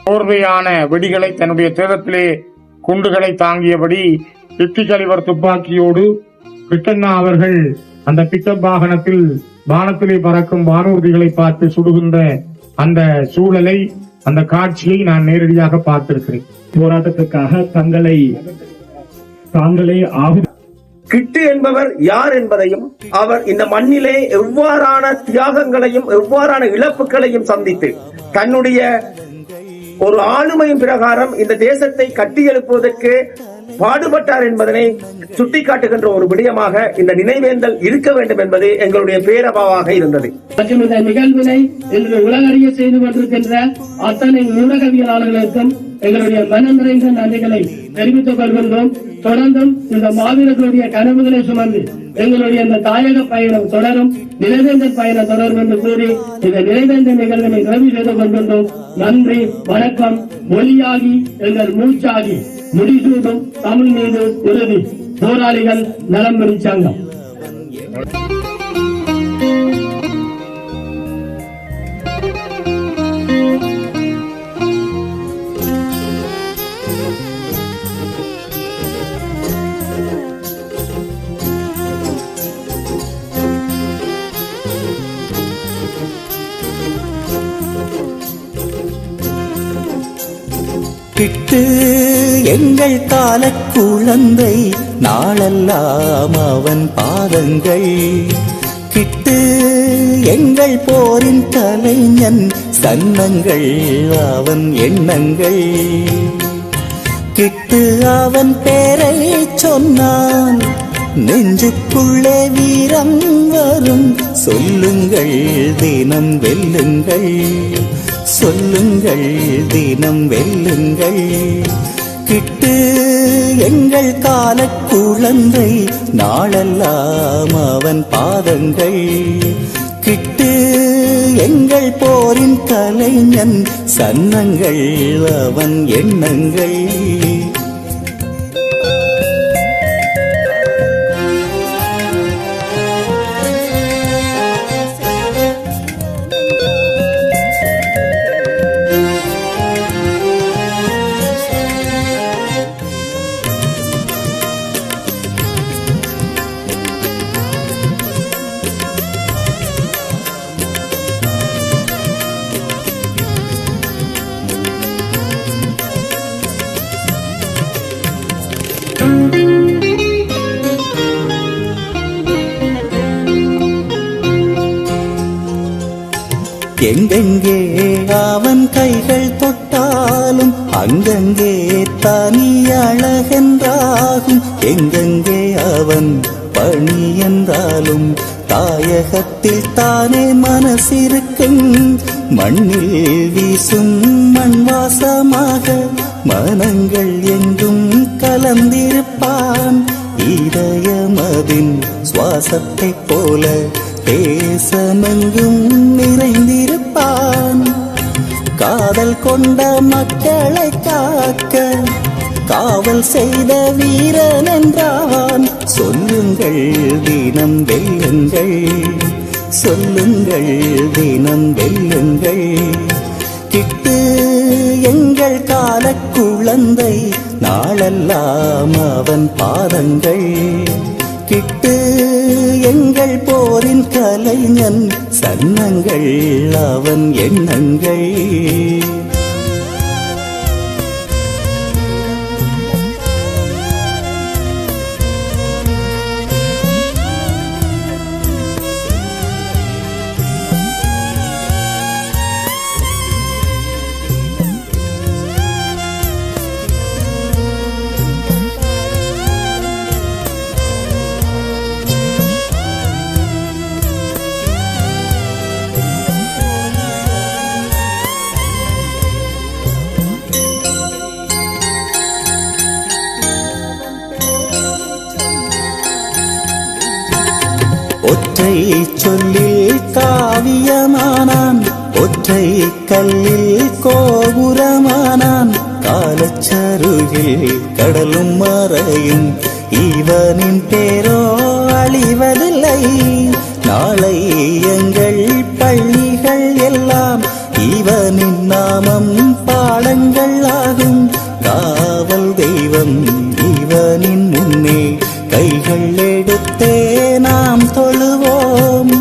போர்வையான வெடிகளை தன்னுடைய தேகத்திலே குண்டுகளை தாங்கியபடி பிப்பி கலிவர் துப்பாக்கியோடு கிருஷ்ணா அவர்கள் அந்த பிக்கப் வாகனத்தில் வானத்திலே பறக்கும் வானூர்திகளை பார்த்து சுடுகின்ற அந்த சூழலை, அந்த காட்சியை நான் நேரடியாக பார்த்திருக்கிறேன். போராட்டத்துக்காக தாங்களே கிட்டு என்பவர் யார் என்பதையும், அவர் இந்த மண்ணிலே எவ்வாறான தியாகங்களையும் எவ்வாறான இழப்புகளையும் சந்தித்து தன்னுடைய ஒரு ஆளுமையின் பிரகாரம் இந்த தேசத்தை கட்டியெழுப்புவதற்கு பாடுபட்டார் என்பதனை சுட்டிக்காட்டுகின்ற ஒரு விடயமாக இந்த நினைவேந்தல் இருக்க வேண்டும் என்பது எங்களுடைய பேரபாவாக இருந்தது. மற்றும் இந்த நிகழ்வினை இன்று உலகறிய செய்து கொண்டிருக்கின்ற அத்தனை ஊடகவியலாளர்களுக்கும் எங்களுடைய மனம் நிறைந்த நன்றிகளை தெரிவித்துக் கொள்கின்றோம். தொடர்ந்தும் இந்த மாவீரர்களுடைய கனவுகளை சுமந்து எங்களுடைய இந்த தாயக பயணம் தொடரும், நினைவேந்தல் பயணம் தொடரும் என்று கூறி இந்த நினைவேந்தல் நிகழ்வினை நிறைவு செய்து கொள்கின்றோம். நன்றி, வணக்கம். மொழியாகி எங்கள் மூச்சாகி முடிசூடும் தமிழ் மீது உறுதி. போராளிகள் நலம்பெறும் சங்கம். கிட்டு எங்கள் கால குழந்தை, நாளெல்லாம் அவன் பாதங்கள். கிட்டு எங்கள் போரின் கலைஞன், சன்னங்கள் அவன் எண்ணங்கள். கிட்டு அவன் பேரை சொன்னான், நெஞ்சுக்குள்ளே வீரம் வரும். சொல்லுங்கள் தினம் வெல்லுங்கள், சொல்லுங்கள் தினம் வெல்லுங்கள். கிட்டு எங்கள் கால குழந்தை, நாளெல்லாம் அவன் பாதங்கள். கிட்டு எங்கள் போரின் கலைஞன், சன்னங்கள் அவன் எண்ணங்கள். எங்கெங்கே அவன் கைகள் தொட்டாலும் அங்கங்கே தனி அழகென்றாகும். எங்கெங்கே அவன் பணி என்றாலும் தாயகத்தில் தானே மனசிருக்கும். மண்ணில் வீசும் மண் வாசமாக மனங்கள் எங்கும் கலந்திருப்பான். இதயமதின் சுவாசத்தை போல தேசமெங்கும் நிறைந்திருப்பான். காதல் கொண்ட மக்களை காக்க காவல் செய்த வீரன் என்றான். சொல்லுங்கள் தினம் வெல்லுங்கள், சொல்லுங்கள் தினம் வெல்லுங்கள். கிட்டு எங்கள் கால குழந்தை, நாளெல்லாம் அவன் பாதங்கள். கிட்டு எங்கள் போரின் கலைஞன், சன்னங்கள் அவன் எண்ணங்கள். ஒற்றை சொல்லில் காவியமானான், ஒற்றை கல்லில் கோபுரமானான். காலச்சருகில் கடலும் மறையும், இவனின் பேரோ அழிவதில்லை. நாளை எங்கள் பள்ளிகள் எல்லாம் இவனின் நாமம் பாடங்கள் ஆகும். காவல் தெய்வம் இவனின் முன்னே கைகள் எடுத்தே நாம் தொழுவோம்.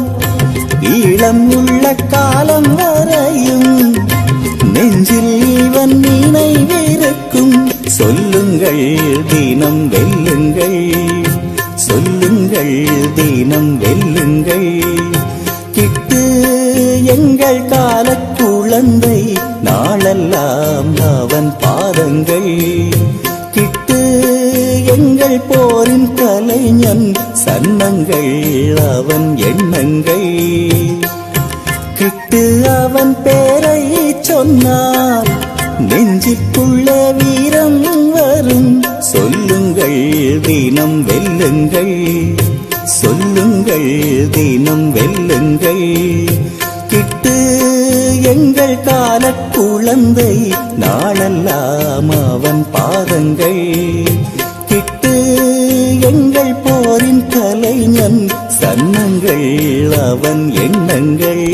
ஈழம் உள்ள காலம் வரையும் நெஞ்சில் இவன் நினைவிருக்கும். சொல்லுங்கள் தினம் வெல்லுங்கள், சொல்லுங்கள் தினம் வெல்லுங்கள். கிட்டு எங்கள் கால குழந்தை, நாளெல்லாம் அவன் பாதங்கள். கிட்டு எங்கள் போரின் கலைஞன், சன்னங்கள் அவன் எண்ணங்கள். கிட்டு அவன் பேரை சொன்னால் நெஞ்சுக்குள்ளே வீரம் வரும். சொல்லுங்கள் தினம் வெல்லுங்கள், சொல்லுங்கள் தினம் வெல்லுங்கள். கிட்டு எங்கள் கால குழந்தை, நாளெல்லாம் அவன் பாதங்கள். கிட்டு எங்கள் போரின் கலைஞன், சன்னங்கள் அவன் எண்ணங்கள்.